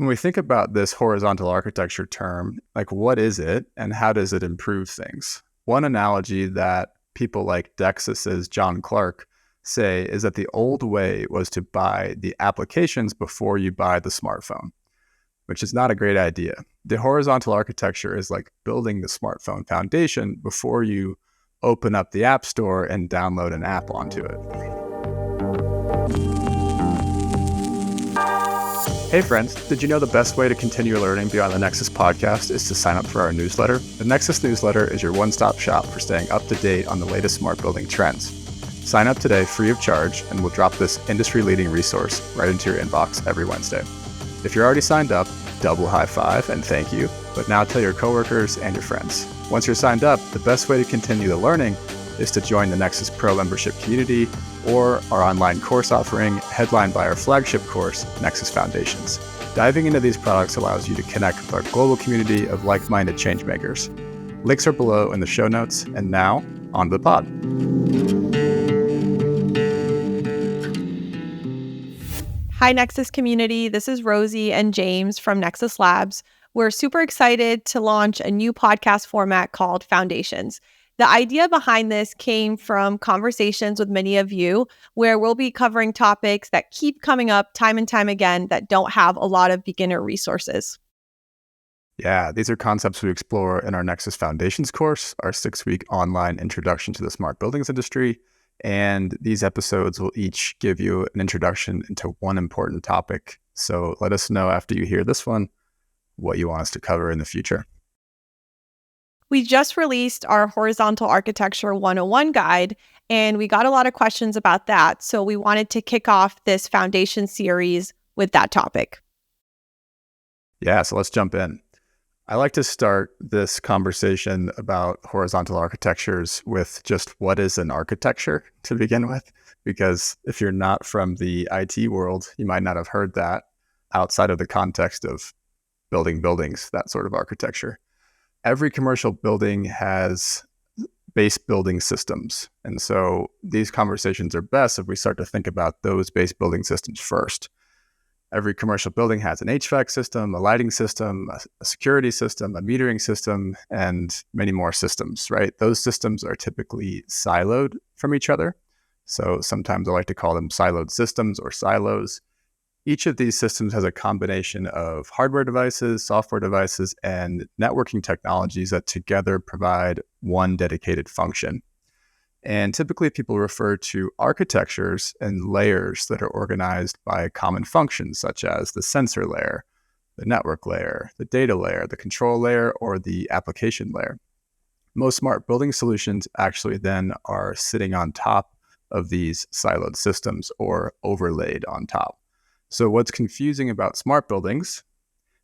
When we think about this horizontal architecture term, like what is it and how does it improve things? One analogy that people like Dexus's John Clark say is that the old way was to buy the applications before you buy the smartphone, which is not a great idea. The horizontal architecture is like building the smartphone foundation before you open up the App Store and download an app onto it. Hey friends, did you know the best way to continue learning beyond the Nexus podcast is to sign up for our newsletter? The Nexus newsletter is your one-stop shop for staying up to date on the latest smart building trends. Sign up today free of charge and we'll drop this industry-leading resource right into your inbox every Wednesday. If you're already signed up, double high five and thank you, but now tell your coworkers and your friends. Once you're signed up, the best way to continue the learning is to join the Nexus Pro membership community or our online course offering headlined by our flagship course, Nexus Foundations. Diving into these products allows you to connect with our global community of like-minded changemakers. Links are below in the show notes, and now, on to the pod. Hi, Nexus community. This is Rosie and James from Nexus Labs. We're super excited to launch a new podcast format called Foundations. The idea behind this came from conversations with many of you, where we'll be covering topics that keep coming up time and time again that don't have a lot of beginner resources. Yeah, these are concepts we explore in our Nexus Foundations course, our 6-week online introduction to the smart buildings industry. And these episodes will each give you an introduction into one important topic. So let us know after you hear this one what you want us to cover in the future. We just released our Horizontal Architecture 101 guide, and we got a lot of questions about that. So we wanted to kick off this foundation series with that topic. Yeah, so let's jump in. I like to start this conversation about horizontal architectures with just what is an architecture to begin with, because if you're not from the IT world, you might not have heard that outside of the context of building buildings, that sort of architecture. Every commercial building has base building systems. And so these conversations are best if we start to think about those base building systems first. Every commercial building has an HVAC system, a lighting system, a security system, a metering system, and many more systems, right? Those systems are typically siloed from each other. So sometimes I like to call them siloed systems or silos. Each of these systems has a combination of hardware devices, software devices, and networking technologies that together provide one dedicated function. And typically people refer to architectures and layers that are organized by common functions, such as the sensor layer, the network layer, the data layer, the control layer, or the application layer. Most smart building solutions actually then are sitting on top of these siloed systems or overlaid on top. So what's confusing about smart buildings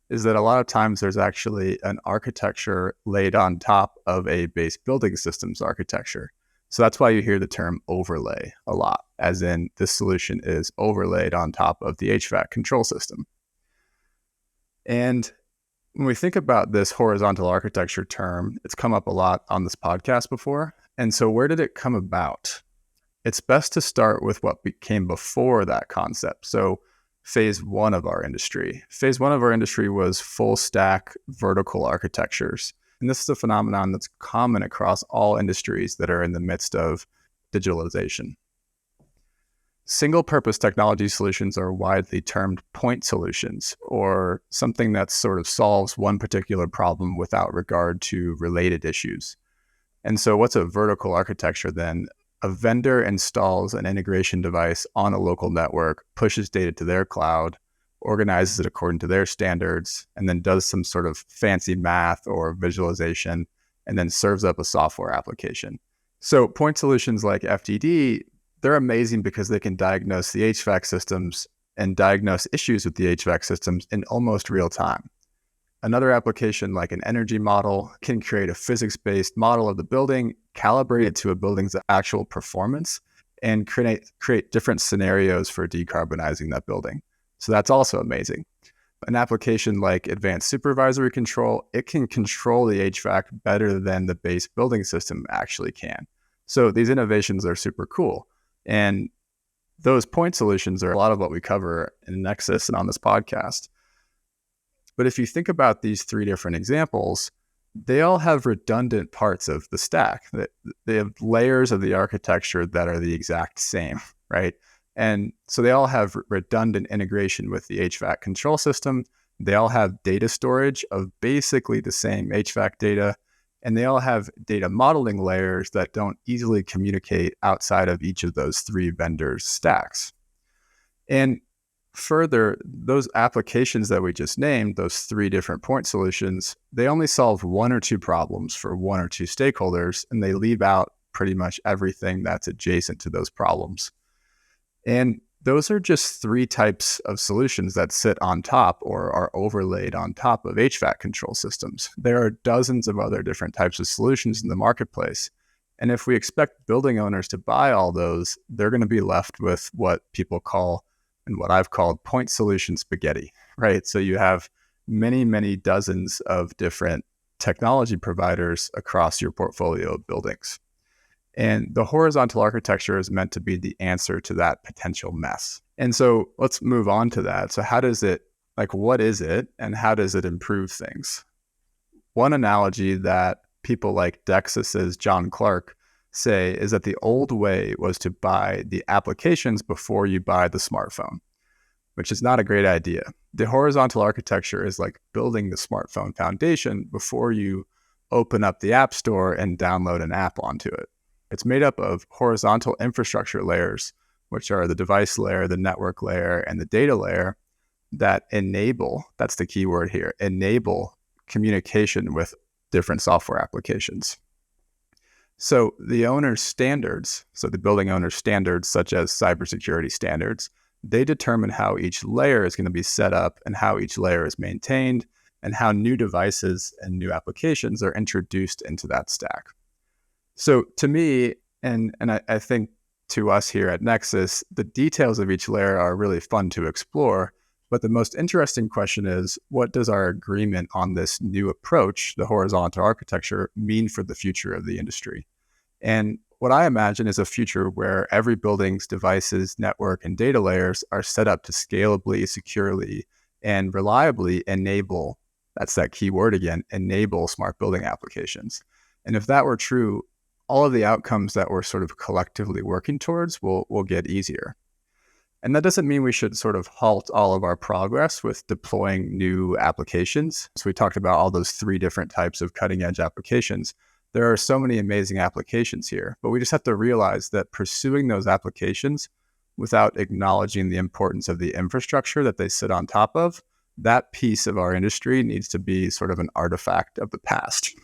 is that a lot of times there's actually an architecture laid on top of a base building systems architecture. So that's why you hear the term overlay a lot, as in this solution is overlaid on top of the HVAC control system. And when we think about this horizontal architecture term, it's come up a lot on this podcast before. And so where did it come about? It's best to start with what came before that concept. So phase one of our industry. Phase one of our industry was full stack vertical architectures. And this is a phenomenon that's common across all industries that are in the midst of digitalization. Single purpose technology solutions are widely termed point solutions, or something that sort of solves one particular problem without regard to related issues. And so what's a vertical architecture then? A vendor installs an integration device on a local network, pushes data to their cloud, organizes it according to their standards, and then does some sort of fancy math or visualization, and then serves up a software application. So point solutions like FTD, they're amazing because they can diagnose the HVAC systems and diagnose issues with the HVAC systems in almost real time. Another application like an energy model can create a physics-based model of the building, calibrate it to a building's actual performance, and create different scenarios for decarbonizing that building. So that's also amazing. An application like advanced supervisory control, it can control the HVAC better than the base building system actually can. So these innovations are super cool. And those point solutions are a lot of what we cover in Nexus and on this podcast. But if you think about these three different examples, they all have redundant parts of the stack. They have layers of the architecture that are the exact same, right? And so they all have redundant integration with the HVAC control system. They all have data storage of basically the same HVAC data, and they all have data modeling layers that don't easily communicate outside of each of those three vendors' stacks. And further, those applications that we just named, those three different point solutions, they only solve one or two problems for one or two stakeholders, and they leave out pretty much everything that's adjacent to those problems. And those are just three types of solutions that sit on top or are overlaid on top of HVAC control systems. There are dozens of other different types of solutions in the marketplace. And if we expect building owners to buy all those, they're going to be left with what people call, and what I've called, point solution spaghetti, right? So you have many, many dozens of different technology providers across your portfolio of buildings. And the horizontal architecture is meant to be the answer to that potential mess. And so let's move on to that. So how does it, what is it, and how does it improve things? One analogy that people like Dexus's John Clark say is that the old way was to buy the applications before you buy the smartphone, which is not a great idea. The horizontal architecture is like building the smartphone foundation before you open up the app store and download an app onto it. It's made up of horizontal infrastructure layers, which are the device layer, the network layer, and the data layer that enable, that's the key word here, enable communication with different software applications. So the owner's standards, so the building owner's standards, such as cybersecurity standards, they determine how each layer is going to be set up and how each layer is maintained and how new devices and new applications are introduced into that stack. So to me, and I think to us here at Nexus, the details of each layer are really fun to explore. But the most interesting question is, what does our agreement on this new approach, the horizontal architecture, mean for the future of the industry? And what I imagine is a future where every building's devices, network, and data layers are set up to scalably, securely, and reliably enable, that's that key word again, enable smart building applications. And if that were true, all of the outcomes that we're sort of collectively working towards will get easier. And that doesn't mean we should sort of halt all of our progress with deploying new applications. So we talked about all those three different types of cutting edge applications. There are so many amazing applications here, but we just have to realize that pursuing those applications without acknowledging the importance of the infrastructure that they sit on top of, that piece of our industry needs to be sort of an artifact of the past.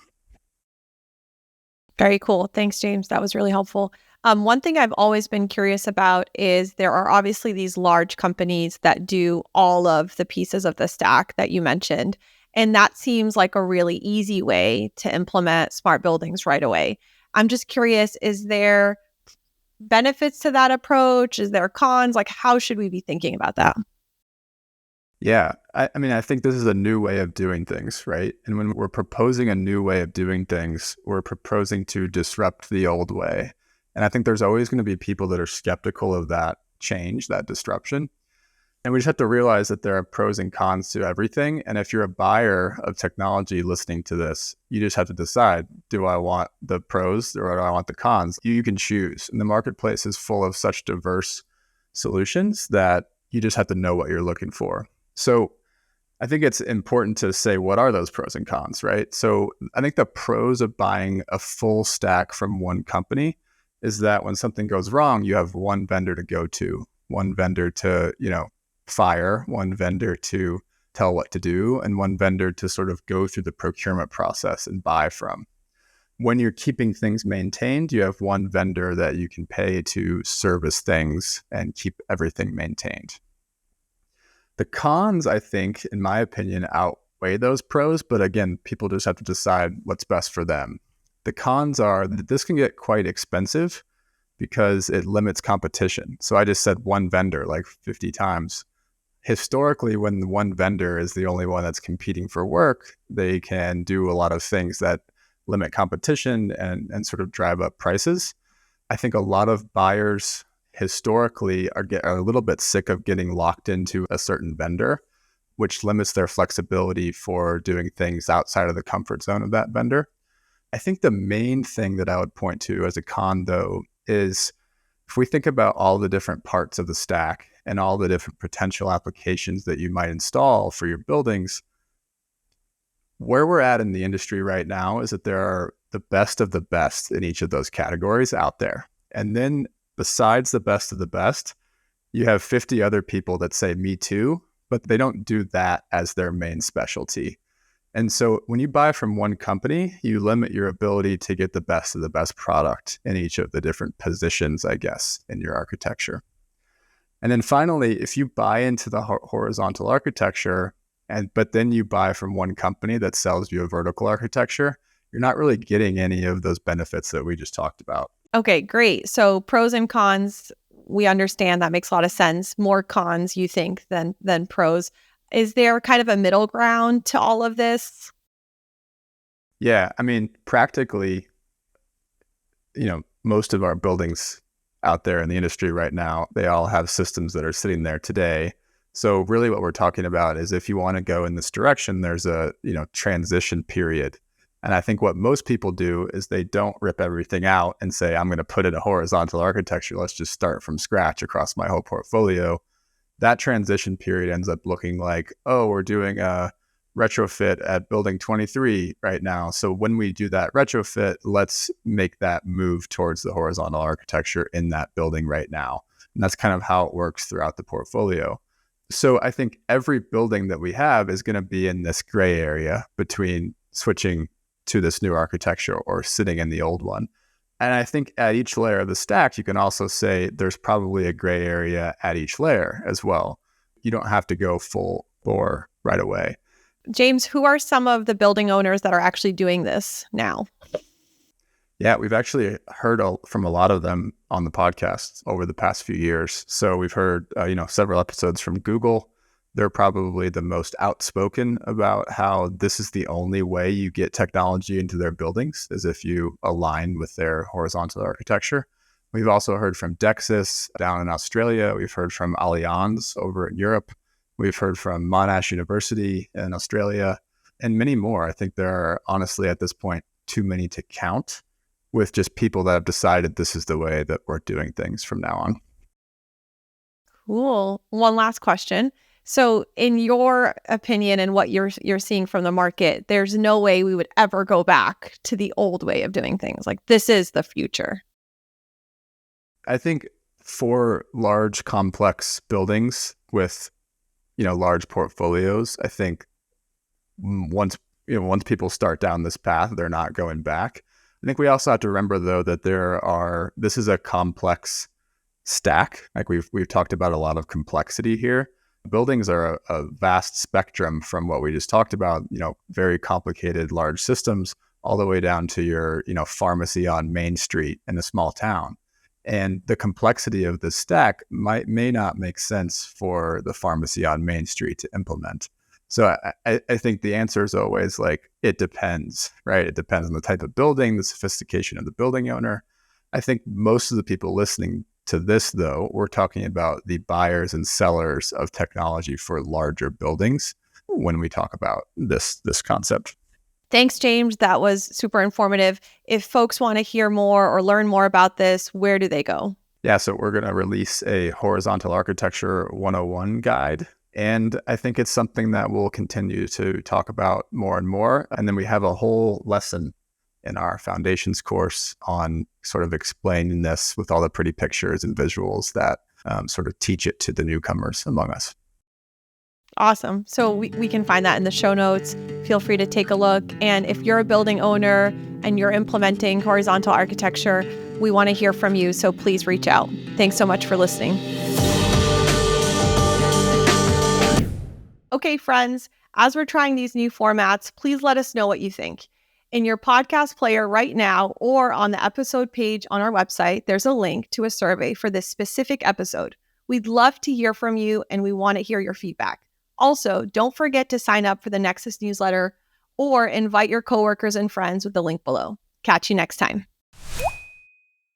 Very cool. Thanks, James. That was really helpful. One thing I've always been curious about is there are obviously these large companies that do all of the pieces of the stack that you mentioned. And that seems like a really easy way to implement smart buildings right away. I'm just curious, is there benefits to that approach? Is there cons? How should we be thinking about that? Yeah, I mean, I think this is a new way of doing things, right? And when we're proposing a new way of doing things, we're proposing to disrupt the old way. And I think there's always going to be people that are skeptical of that change, that disruption. And we just have to realize that there are pros and cons to everything. And if you're a buyer of technology listening to this, you just have to decide, do I want the pros or do I want the cons? You can choose. And the marketplace is full of such diverse solutions that you just have to know what you're looking for. So I think it's important to say, what are those pros and cons, right? So I think the pros of buying a full stack from one company is that when something goes wrong, you have one vendor to go to, one vendor to, fire, one vendor to tell what to do, and one vendor to sort of go through the procurement process and buy from. When you're keeping things maintained, you have one vendor that you can pay to service things and keep everything maintained. The cons, I think, in my opinion, outweigh those pros, but again, people just have to decide what's best for them. The cons are that this can get quite expensive because it limits competition. So I just said one vendor like 50 times. Historically, when one vendor is the only one that's competing for work, they can do a lot of things that limit competition and sort of drive up prices. I think a lot of buyers historically are a little bit sick of getting locked into a certain vendor. which limits their flexibility for doing things outside of the comfort zone of that vendor. I think the main thing that I would point to as a con, though, is if we think about all the different parts of the stack and all the different potential applications that you might install for your buildings, where we're at in the industry right now is that there are the best of the best in each of those categories out there. And then besides the best of the best, you have 50 other people that say, me too, but they don't do that as their main specialty. And so when you buy from one company, you limit your ability to get the best of the best product in each of the different positions, I guess, in your architecture. And then finally, if you buy into the horizontal architecture, but then you buy from one company that sells you a vertical architecture, you're not really getting any of those benefits that we just talked about. Okay, great. So pros and cons, we understand that makes a lot of sense. More cons, you think, than pros. Is there kind of a middle ground to all of this? Yeah, I mean, practically, most of our buildings out there in the industry right now, they all have systems that are sitting there today. So really what we're talking about is if you want to go in this direction, there's a, transition period. And I think what most people do is they don't rip everything out and say, I'm going to put in a horizontal architecture. Let's just start from scratch across my whole portfolio. That transition period ends up looking like, oh, we're doing a retrofit at building 23 right now. So when we do that retrofit, let's make that move towards the horizontal architecture in that building right now. And that's kind of how it works throughout the portfolio. So I think every building that we have is going to be in this gray area between switching to this new architecture or sitting in the old one. And I think at each layer of the stack, you can also say there's probably a gray area at each layer as well. You don't have to go full bore right away. James, who are some of the building owners that are actually doing this now? Yeah, we've actually heard from a lot of them on the podcast over the past few years. So we've heard, several episodes from Google. They're probably the most outspoken about how this is the only way you get technology into their buildings, is if you align with their horizontal architecture. We've also heard from Dexys down in Australia. We've heard from Allianz over in Europe. We've heard from Monash University in Australia, and many more. I think there are honestly at this point too many to count, with just people that have decided this is the way that we're doing things from now on. Cool. One last question. So in your opinion and what you're seeing from the market, there's no way we would ever go back to the old way of doing things. Like, this is the future. I think for large, complex buildings with, large portfolios, I think once people start down this path, they're not going back. I think we also have to remember, though, that this is a complex stack. Like we've talked about a lot of complexity here. Buildings are a vast spectrum from what we just talked about, very complicated, large systems, all the way down to your, pharmacy on Main Street in a small town. And the complexity of this stack may not make sense for the pharmacy on Main Street to implement. So I think the answer is always like, it depends, right? It depends on the type of building, the sophistication of the building owner. I think most of the people listening to this, though, we're talking about the buyers and sellers of technology for larger buildings when we talk about this concept. Thanks, James. That was super informative. If folks want to hear more or learn more about this, where do they go? Yeah, so we're going to release a Horizontal Architecture 101 guide. And I think it's something that we'll continue to talk about more and more. And then we have a whole lesson in our Foundations course on sort of explaining this with all the pretty pictures and visuals that sort of teach it to the newcomers among us. Awesome. So we can find that in the show notes. Feel free to take a look. And if you're a building owner and you're implementing horizontal architecture, we want to hear from you. So please reach out. Thanks so much for listening. Okay, friends, as we're trying these new formats, please let us know what you think. In your podcast player right now or on the episode page on our website, there's a link to a survey for this specific episode. We'd love to hear from you and we want to hear your feedback. Also, don't forget to sign up for the Nexus newsletter or invite your coworkers and friends with the link below. Catch you next time.